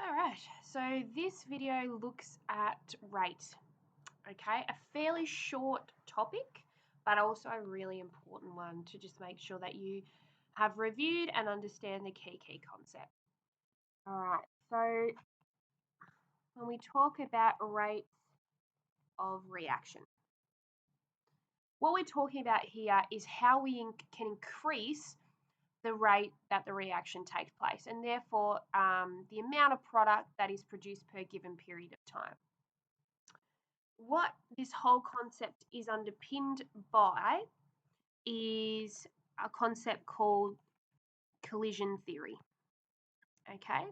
Alright, so this video looks at rate, okay? A fairly short topic, but also a really important one to just make sure that you have reviewed and understand the key concept. Alright, so when we talk about rates of reaction, what we're talking about here is how we can increase the rate that the reaction takes place, and therefore the amount of product that is produced per given period of time. What this whole concept is underpinned by is a concept called collision theory. Okay,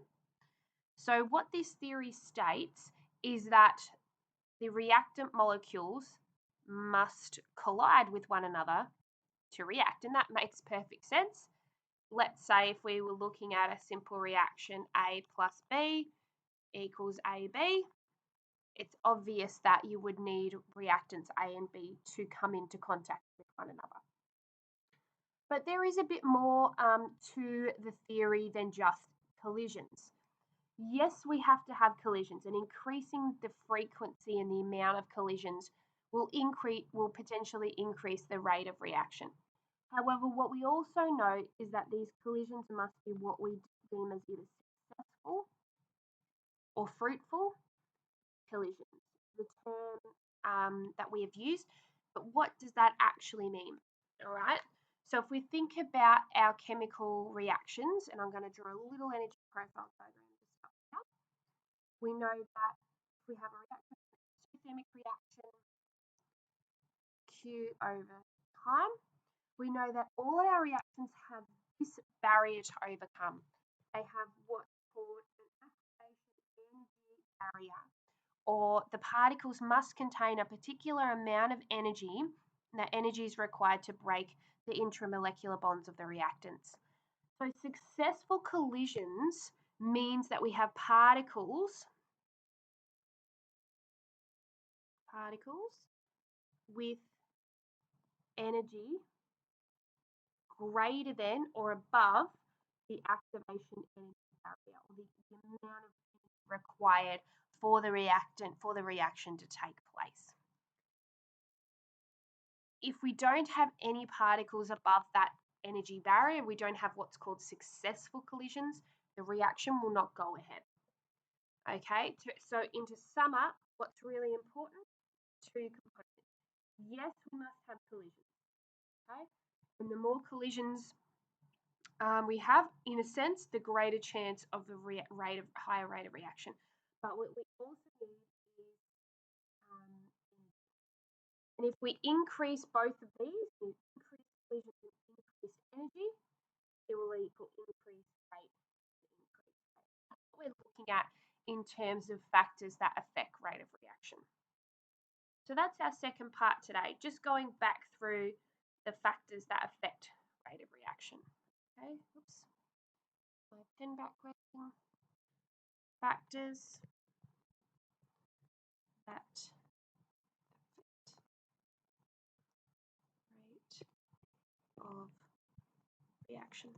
so what this theory states is that the reactant molecules must collide with one another to react, and that makes perfect sense. Let's say if we were looking at a simple reaction, A plus B equals AB, it's obvious that you would need reactants A and B to come into contact with one another. But there is a bit more to the theory than just collisions. Yes, we have to have collisions, and increasing the frequency and the amount of collisions will potentially increase the rate of reaction. However, what we also know is that these collisions must be what we deem as either successful or fruitful collisions, the term that we have used. But what does that actually mean? All right. So if we think about our chemical reactions, and I'm going to draw a little energy profile diagram to start here, we know that if we have a reaction, exothermic reaction, Q over time, we know that all our reactions have this barrier to overcome. They have what's called an activation energy barrier, or the particles must contain a particular amount of energy, and that energy is required to break the intramolecular bonds of the reactants. So successful collisions means that we have particles with energy greater than or above the activation energy barrier, or the amount of energy required for the reaction to take place. If we don't have any particles above that energy barrier, we don't have what's called successful collisions, the reaction will not go ahead. Okay, so to sum up, what's really important? Two components. Yes, we must have collisions. Okay, and the more collisions we have, in a sense, the greater chance of the higher rate of reaction. But what we also need is and if we increase both of these, increase collisions and increase energy, it will equal increased rate. That's what we're looking at in terms of factors that affect rate of reaction. So that's our second part today, just going back through the factors that affect rate of reaction. Okay, oops. My pen back working. Factors that affect rate of reaction.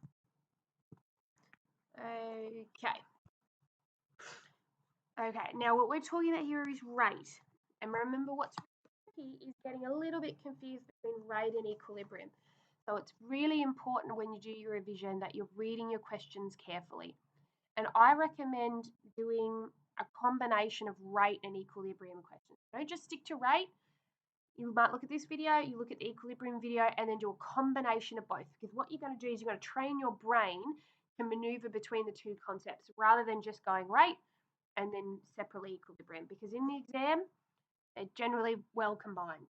Okay, now what we're talking about here is rate. And remember, what's tricky is getting a little bit confused between rate and equilibrium. So it's really important when you do your revision that you're reading your questions carefully. And I recommend doing a combination of rate and equilibrium questions. Don't just stick to rate. You might look at this video, you look at the equilibrium video, and then do a combination of both. Because what you're going to do is you're going to train your brain to maneuver between the two concepts rather than just going rate and then separately equilibrium. Because in the exam, they're generally well combined.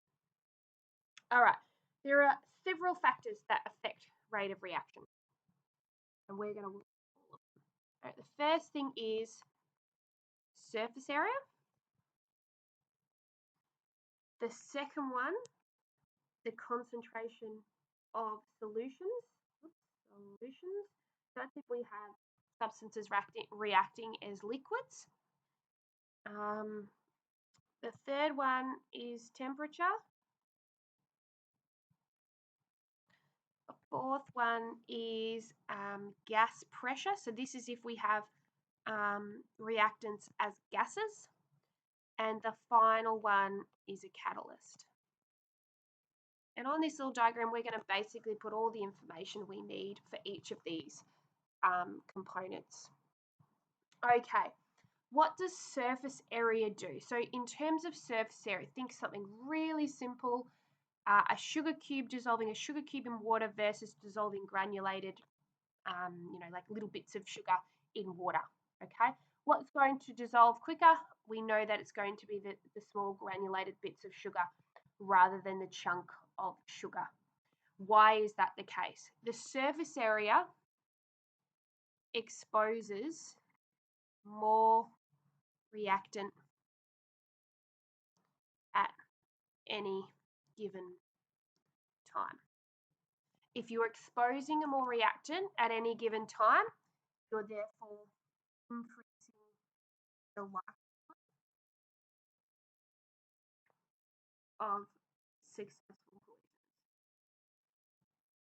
All right, there are several factors that affect rate of reaction. And we're going to look at all of them. All right, the first thing is surface area. The second one, the concentration of solutions. That's if we have substances reacting as liquids. The third one is temperature. The fourth one is gas pressure. So this is if we have reactants as gases, and the final one is a catalyst. And on this little diagram, we're going to basically put all the information we need for each of these components. Okay, what does surface area do? So in terms of surface area, think something really simple. A sugar cube, dissolving a sugar cube in water versus dissolving granulated, like little bits of sugar in water, okay? What's going to dissolve quicker? We know that it's going to be the small granulated bits of sugar rather than the chunk of sugar. Why is that the case? The surface area exposes more reactant at any given time. If you're exposing a more reactant at any given time, you're therefore increasing the likelihood of successful collisions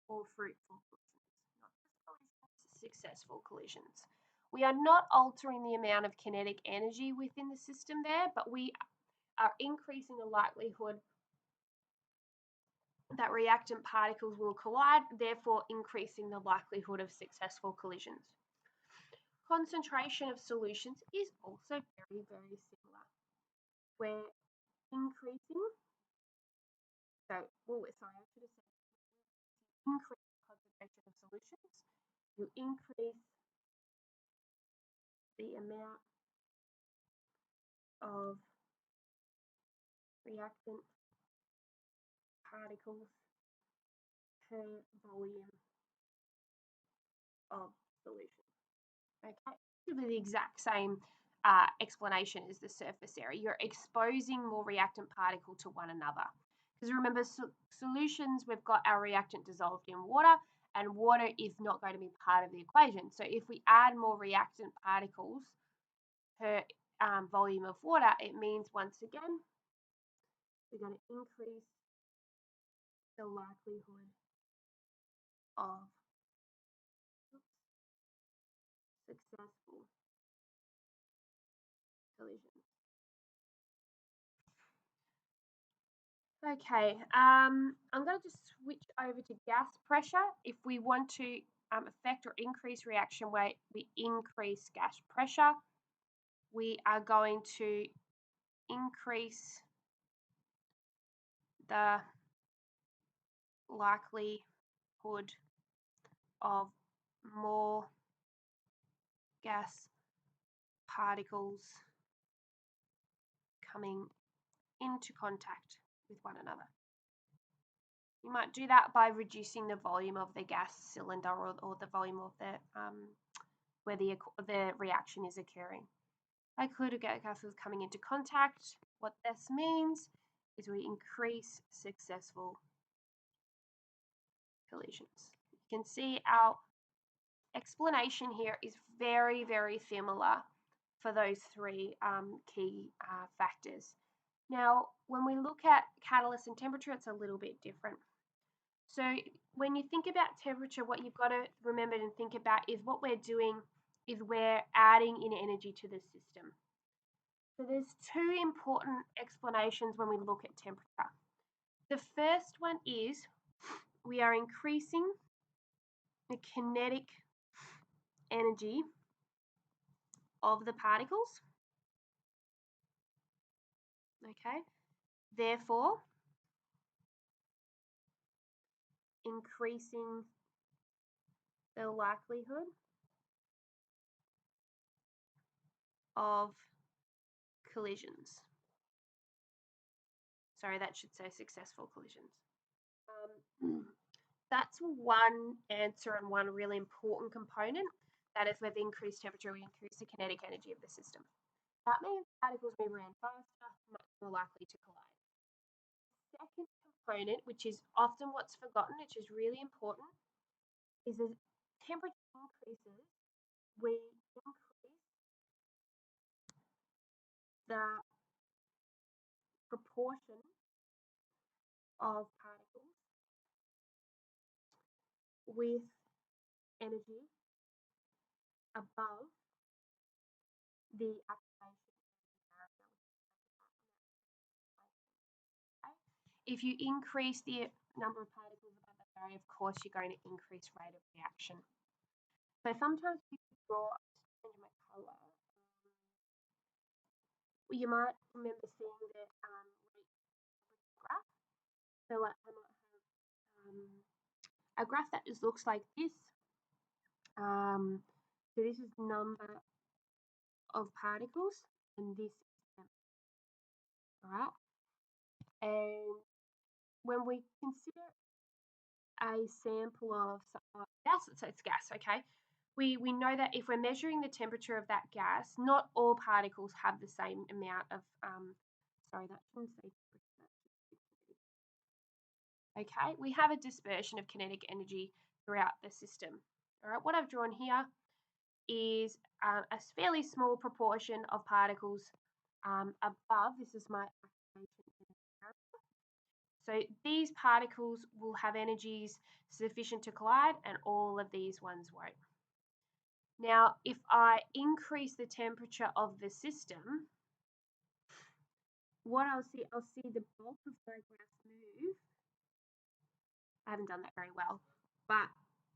or fruitful collisions, not just collisions, successful collisions. We are not altering the amount of kinetic energy within the system there, but we are increasing the likelihood that reactant particles will collide, therefore increasing the likelihood of successful collisions. Concentration of solutions is also very, very similar. We're increasing, I should have said increase the concentration of solutions. You increase the amount of reactant particles per volume of solution. Okay, give the exact same explanation as the surface area. You're exposing more reactant particle to one another. Because remember, solutions, we've got our reactant dissolved in water, and water is not going to be part of the equation. So if we add more reactant particles per volume of water, it means once again, we're going to increase the likelihood of successful collisions. Okay, I'm going to just switch over to gas pressure. If we want to affect or increase reaction rate, we increase gas pressure. We are going to increase the likelihood of more gas particles coming into contact with one another. You might do that by reducing the volume of the gas cylinder or the volume of the where the reaction is occurring. Likelihood of gases coming into contact. What this means is we increase successful collisions. You can see our explanation here is very, very similar for those three key factors. Now, when we look at catalyst and temperature, it's a little bit different. So when you think about temperature, what you've got to remember and think about is what we're doing is we're adding in energy to the system. So there's two important explanations when we look at temperature. The first one is we are increasing the kinetic energy of the particles. Okay, therefore increasing the likelihood of collisions. Sorry, that should say successful collisions. That's one answer and one really important component. That is, with increased temperature, we increase the kinetic energy of the system. That means particles move around faster, much more likely to collide. Second component, which is often what's forgotten, which is really important, is as temperature increases, we increase the proportion of particles with energy above the activation barrier. If you increase the number of particles above the barrier, of course, you're going to increase rate of reaction. So sometimes you could draw, change my colour. You might remember seeing the rate graph. So like I might have a graph that just looks like this. So this is number of particles, and this is temperature, right? And when we consider a sample of gas, so it's gas, okay? We know that if we're measuring the temperature of that gas, not all particles have the same amount of, sorry, that shouldn't say okay? We have a dispersion of kinetic energy throughout the system. All right, what I've drawn here is a fairly small proportion of particles above. This is my activation area. So these particles will have energies sufficient to collide, and all of these ones won't. Now, if I increase the temperature of the system, what I'll see the bulk of my graphs move. I haven't done that very well, but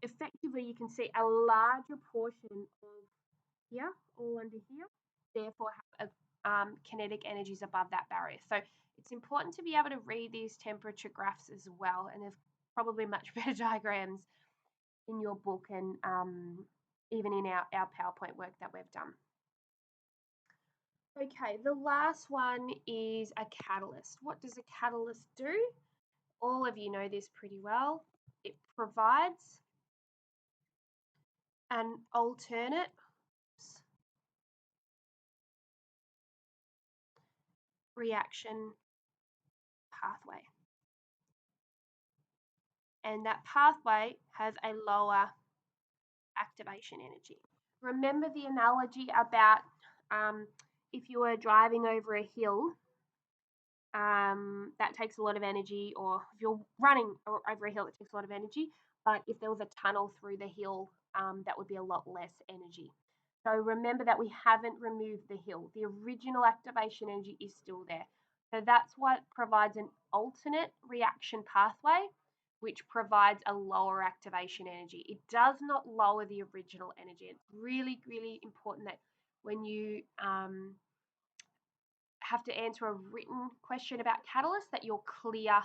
effectively you can see a larger portion of here, all under here, therefore have kinetic energies above that barrier. So it's important to be able to read these temperature graphs as well, and there's probably much better diagrams in your book and even in our PowerPoint work that we've done. Okay, the last one is a catalyst. What does a catalyst do? All of you know this pretty well. It provides an alternate reaction pathway. And that pathway has a lower activation energy. Remember the analogy about if you were driving over a hill, that takes a lot of energy, or if you're running over a hill, it takes a lot of energy. But if there was a tunnel through the hill, that would be a lot less energy. So remember that we haven't removed the hill. The original activation energy is still there. So that's what provides an alternate reaction pathway, which provides a lower activation energy. It does not lower the original energy. It's really, really important that when you have to answer a written question about catalyst, that you're clear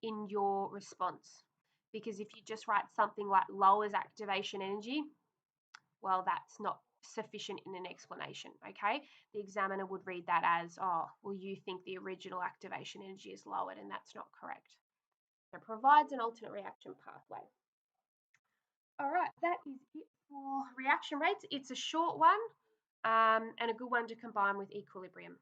in your response. Because if you just write something like lowers activation energy, well, that's not sufficient in an explanation, okay? The examiner would read that as, oh, well, you think the original activation energy is lowered, and that's not correct. So it provides an alternate reaction pathway. All right, that is it for reaction rates. It's a short one and a good one to combine with equilibrium.